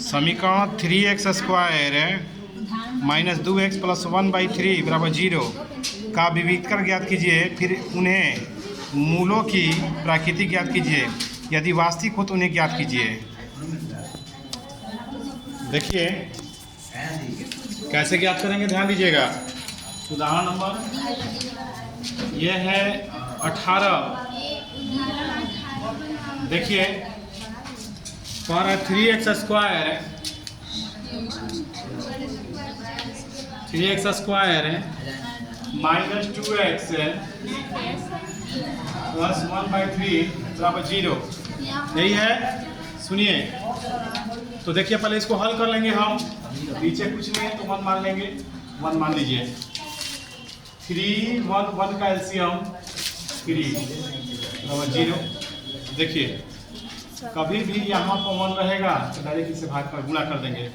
समीकरण 3x² minus 2x plus 1/3 बराबर 0 का विविधकर ज्ञात कीजिए। फिर उन्हें मूलों की प्रकृति ज्ञात कीजिए। यदि वास्तविक हो तो उन्हें ज्ञात कीजिए। देखिए कैसे ज्ञात करेंगे, ध्यान दीजिएगा। उदाहरण नंबर यह है 18। देखिए पर 3x² माइनस 2x प्लस 1/3 बराबर 0, यही है। सुनिए तो देखिए पहले इसको हल कर लेंगे हम। नीचे कुछ नहीं है तो 1 मान लेंगे। 1 मान लीजिए। 3 1 का एलसीएम 3 बराबर 0। देखिए कभी भी यहाँ पर 1 रहेगा तो डायरेक्ट इसे भाग कर गुणा कर देंगे।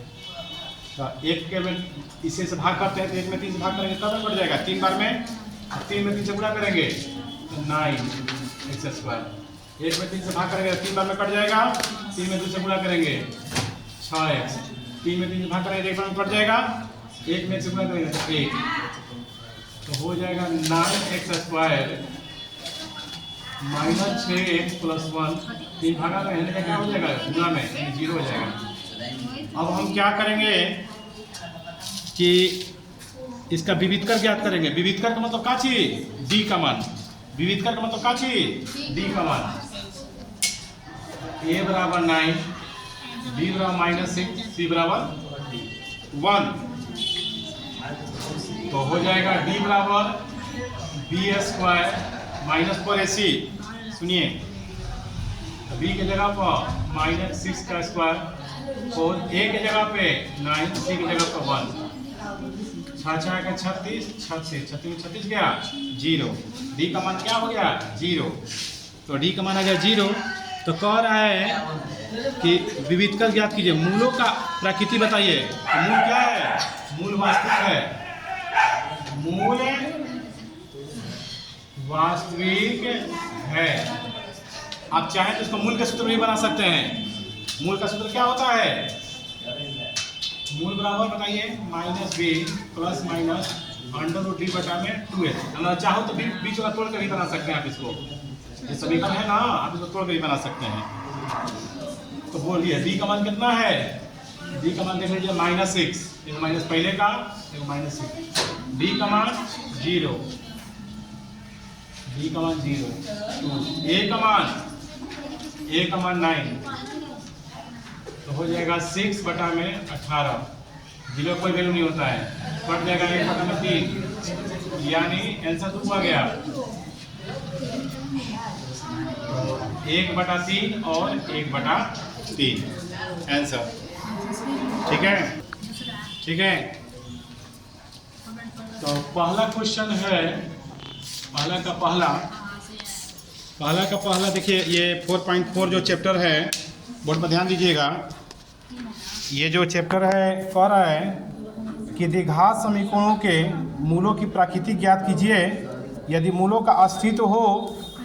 तो एक के में इसे से भाग करते हैं तो 1 में 3 से भाग करेंगे तब बढ़ जाएगा 3 बार में। 3 में 3 से गुणा करेंगे तो 9x²। 1 में 3 से भाग करेंगे 3 बार में कट जाएगा। 3 में 2 से गुणा करेंगे 6x। 3 में 3 से भाग करेंगे 1 बार में कट जाएगा। 1 में 1 से गुणा करेंगे तो 1, तो हो जाएगा 9x² माइनस 6x प्लस 1। 3 भागा में क्या हो जाएगा, गुणा में 0 हो जाएगा। अब हम क्या करेंगे कि इसका विविधकर ज्ञात करेंगे। विविधकर का मतलब का चीज, डी का मान। विविधकर का मतलब का चीज, डी का मान। a बराबर 9, b बराबर -6, c बराबर 1। तो हो जाएगा d बराबर b² माइनस 4ac। सुनिए b के जगह पर -6 का स्क्वायर और a के जगह पे 9, c की जगह पर 1। 6 6 का 36, 36 में 36 गया 0। d का मान क्या हो गया, 0। तो d का मान आ गया 0। तो कह रहा है कि विविधकर ज्ञात कीजिए। मूलों का प्रकृति बताइए। तो मूल क्या है, मूल वास्तविक है। मूल वास्तविक है। आप चाहें तो इसको मूल का सूत्र भी बना सकते हैं। मूल का सूत्र क्या होता है, मूल बराबर बताइए -b प्लस माइनस √d बटा में 2h। अगर चाहो तो बीच वाला तोड़ कर भी बना सकते हैं आप इसको। ये समीकरण है ना, आप इसको तोड़ कर भी बना सकते हैं। तो बोलिए d का मान कितना है। d का मान देख लीजिए -6, एक माइनस पहले का, एक -6। d का मान 0, d का मान 0। a का मान 9, तो हो जाएगा 6 बटा में 18। 0 कोई वैल्यू नहीं होता है, कट जाएगा 1 बटा में 3, यानी आंसर 2 आ गया। 1 बटा 3 और 1 बटा 3 आंसर। ठीक है, ठीक है। तो पहला क्वेश्चन है, पहला का पहला देखिए, ये 4.4 जो चैप्टर है, बोर्ड पर ध्यान दीजिएगा। ये जो चैप्टर है कह रहा है कि द्विघात समीकरणों के मूलों की प्रकृति ज्ञात कीजिए। यदि मूलों का अस्तित्व हो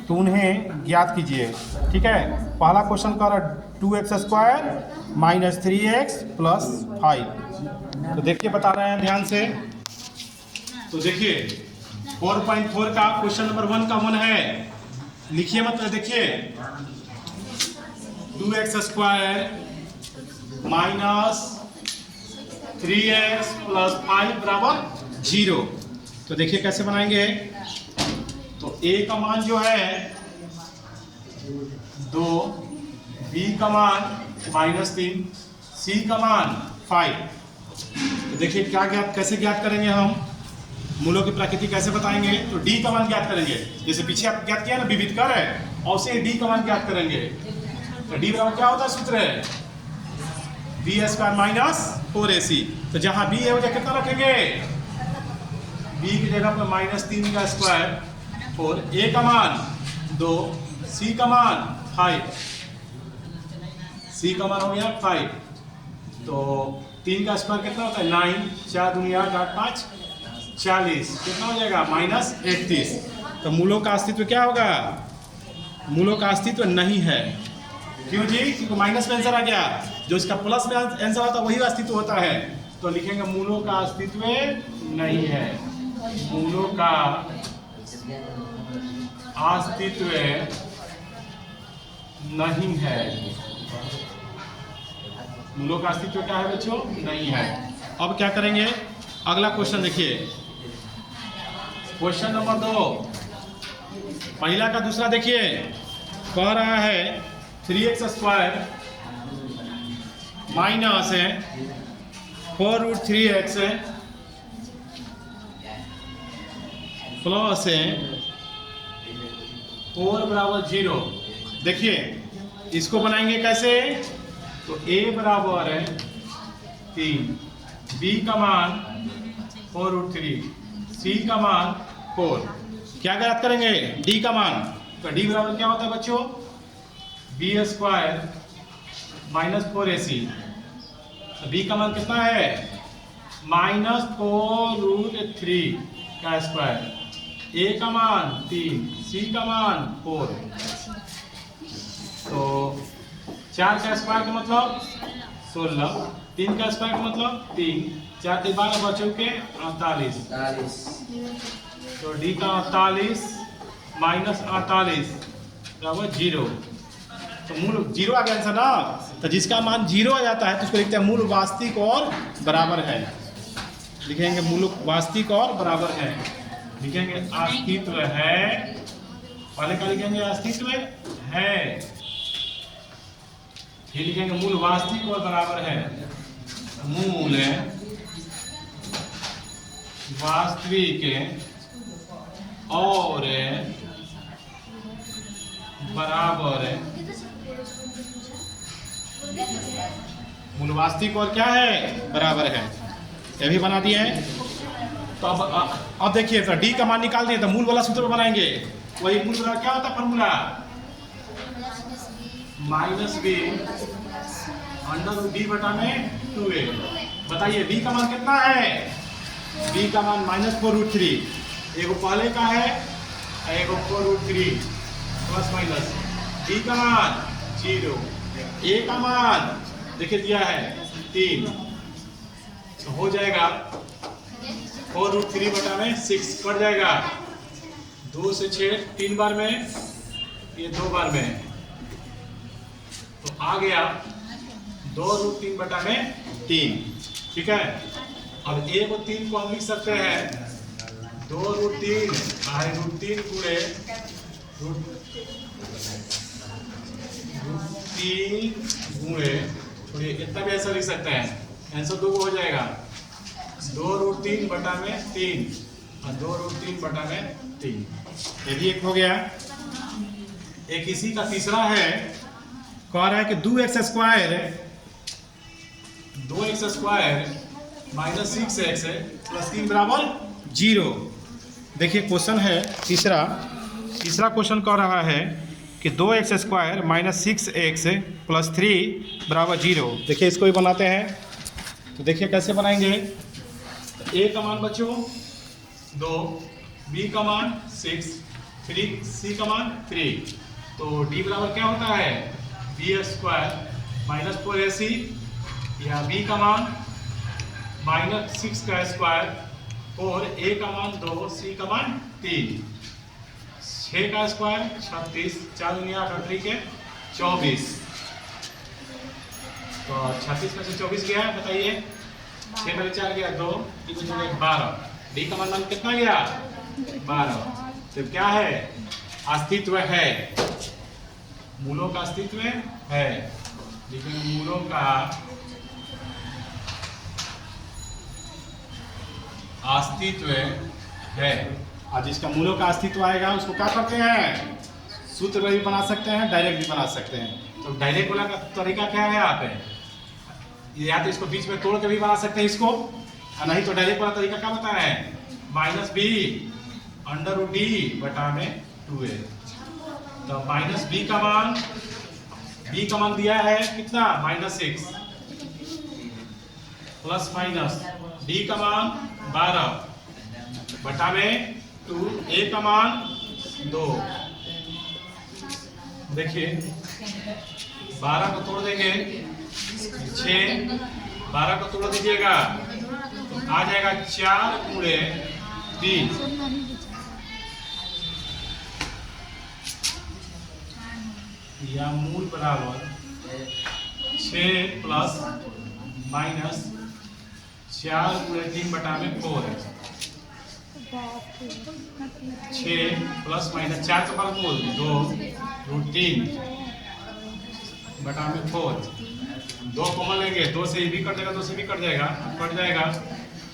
तो उन्हें ज्ञात कीजिए। ठीक है, पहला क्वेश्चन कह रहा है 2x² माइनस 3x प्लस 5। तो देखिए बता रहे हैं ध्यान से। तो देखिए 4.4 का क्वेश्चन नंबर 1 का 1 है, लिखिए मतलब। देखिए 2x² माइनस 3x प्लस 5 बराबर 0। तो देखिए कैसे बनाएंगे। तो a का मान जो है 2, b का मान -3, c का मान 5। तो देखिए क्या ज्ञात, कैसे ज्ञात करेंगे हम, मूलों की प्रकृति कैसे बताएंगे। तो d का मान ज्ञात करेंगे, जैसे पीछे आप ज्ञात किया ना विविधकर है, और उसे d का मान ज्ञात करेंगे। तो d बराबर क्या होता है, सूत्र है b² माइनस 4ac। तो जहां b है वो जगह कितना रखेंगे, b की जगह पर -3 का स्क्वायर और a का मान 2, c का मान 5। c का मान हो गया 5। तो 3 का स्क्वायर कितना होता है 9, 4 दूनी 8, 8 5 40, कितना हो जाएगा -31। तो मूलों का अस्तित्व क्या होगा, मूलों का अस्तित्व नहीं है। क्यों जी, क्योंकि माइनस में आंसर आ गया। जो इसका प्लस में आंसर आता है वही अस्तित्व होता है। तो लिखेंगे मूलों का अस्तित्व नहीं है, मूलों का अस्तित्व नहीं है। मूलों का अस्तित्व क्या है बच्चों? नहीं है। अब क्या करेंगे, अगला क्वेश्चन देखिए, क्वेश्चन नंबर 2, पहला का दूसरा देखिए, कह रहा है 3x² माइनस 4√3x प्लस 4 बराबर 0। देखिए इसको बनाएंगे कैसे, तो a बराबर 3, b का मान 4√3, c का मान 4। क्या ज्ञात करेंगे? d का मान। तो d बराबर क्या होता है बच्चों? b² minus 4ac। b का मान कितना है? -4√3 का स्क्वायर। a का मान 3, c का मान 4। तो 4 का स्क्वायर का मतलब 16, 3 का स्क्वायर का मतलब 3, 4 के 12 बच्चों के 48। तो d का 48 माइनस 48 बराबर 0। तो मूल 0 आ गया आंसर ना। तो जिसका मान 0 आ जाता है तो उसको लिखते हैं मूल वास्तविक और बराबर है। लिखेंगे मूल वास्तविक और बराबर है, लिखेंगे अस्तित्व है। पहले का लिखेंगे अस्तित्व है, फिर लिखेंगे मूल वास्तविक और बराबर है। मूल वास्तविक और बराबर, मूल वास्तविक और क्या है? बराबर है। ये भी बना दिए हैं। तो अब देखिए, तो डी का मान निकाल दिए, तो मूल वाला सूत्र बनाएंगे। वही मूल वाला क्या होता है फॉर्मूला? -b √d बटा में 2a। बताइए b का मान कितना है? b का मान -4√3, एगो पहले का है, एगो 4√3 प्लस माइनस। b का मान 0, a का मान देखिए दिया है 3, तो हो जाएगा 4√3 बटा में 6 कट जाएगा। 2 से 6 3 बार में, ये 2 बार में, तो आ गया 2√3 बटा में 3। ठीक है। अब a को 3 को हम लिख सकते हैं 2√3 √3 गुणे √3 गुणे, थोड़ी इतना भी ऐसा लिख सकते हैं, आंसर 2 हो जाएगा 2√3 बटा में 3 और 2√3 बटा में 3। ये भी एक हो गया। एक इसी का तीसरा है, कह रहा है कि 2x² माइनस 6x प्लस 3 बराबर 0। देखिए क्वेश्चन है तीसरा क्वेश्चन कह रहा है कि 2x² माइनस 6x प्लस 3 बराबर 0। देखिए इसको भी बनाते हैं। तो देखिए कैसे बनाएंगे। तो a का मान बच्चों 2, b का मान 6, 3, c का मान 3। तो d बराबर क्या होता है? b² माइनस 4ac, या b का मान -6 का स्क्वायर, और a का मान 2, c का मान 3, 6 का स्क्वायर 36, 4 × 8 = 24। तो 36 में से 24 गया, बताइए। 6 में 4 गया 2, 3 में 12। डी का मान कितना गया? 12। तो क्या है? अस्तित्व है, मूलों का अस्तित्व है। लेकिन मूलों का अस्तित्व है। आज जिसका मूलों का अस्तित्व आएगा उसको क्या करते हैं? सूत्र भी बना सकते हैं, डायरेक्ट भी बना सकते हैं। तो डायरेक्ट वाला का तरीका क्या है? आप या तो इसको बीच में तोड़ के भी बना सकते हैं इसको, और नहीं तो डायरेक्ट वाला तरीका क्या बताया है? -b/√d बटा में 2a। तो -b का मान दिया है कितना? -6 प्लस माइनस d का मान 12 बटा में 2, a का मान 2। देखिए 12 को तोड़ देंगे 6, 12 को तोड़ दीजिएगा तो आ जाएगा 4 गुणे 3, या मूल बराबर 6 प्लस माइनस 4 गुणे 3 बटा में 4 है। 6 प्लस माइनस 4 का वर्गमूल 2√3 बटा में 4। 2 कॉमन लेंगे, 2 से भी कट जाएगा, 2 से भी कट जाएगा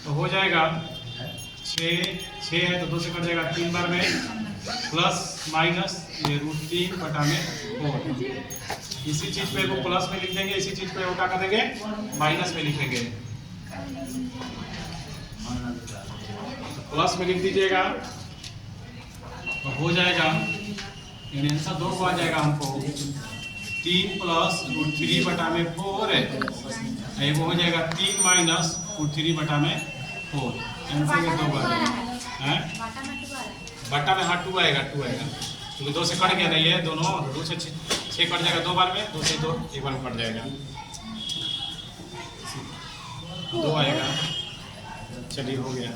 तो हो जाएगा 6 है तो 2 से कट जाएगा 3 बार में, प्लस माइनस ये √3 बटा में 4। इसी चीज पे वो प्लस में लिख देंगे, इसी चीज पे वो क्या कर देंगे माइनस में लिखेंगे। प्लस में लिख दीजिएगा तो हो जाएगा आंसर 2 को आ जाएगा हमको 3 प्लस √3 बटा में 4 है, वो हो जाएगा 3 माइनस √3 बटा में 4। आंसर में 2 बार है, बटा में हाँ 2 आएगा क्योंकि 2 से कट गया नहीं है, दोनों 2 से 6 कट जाएगा 2 बार में, 2 से 2 एक बार में कट जाएगा 2 आएगा। चलिए हो गया।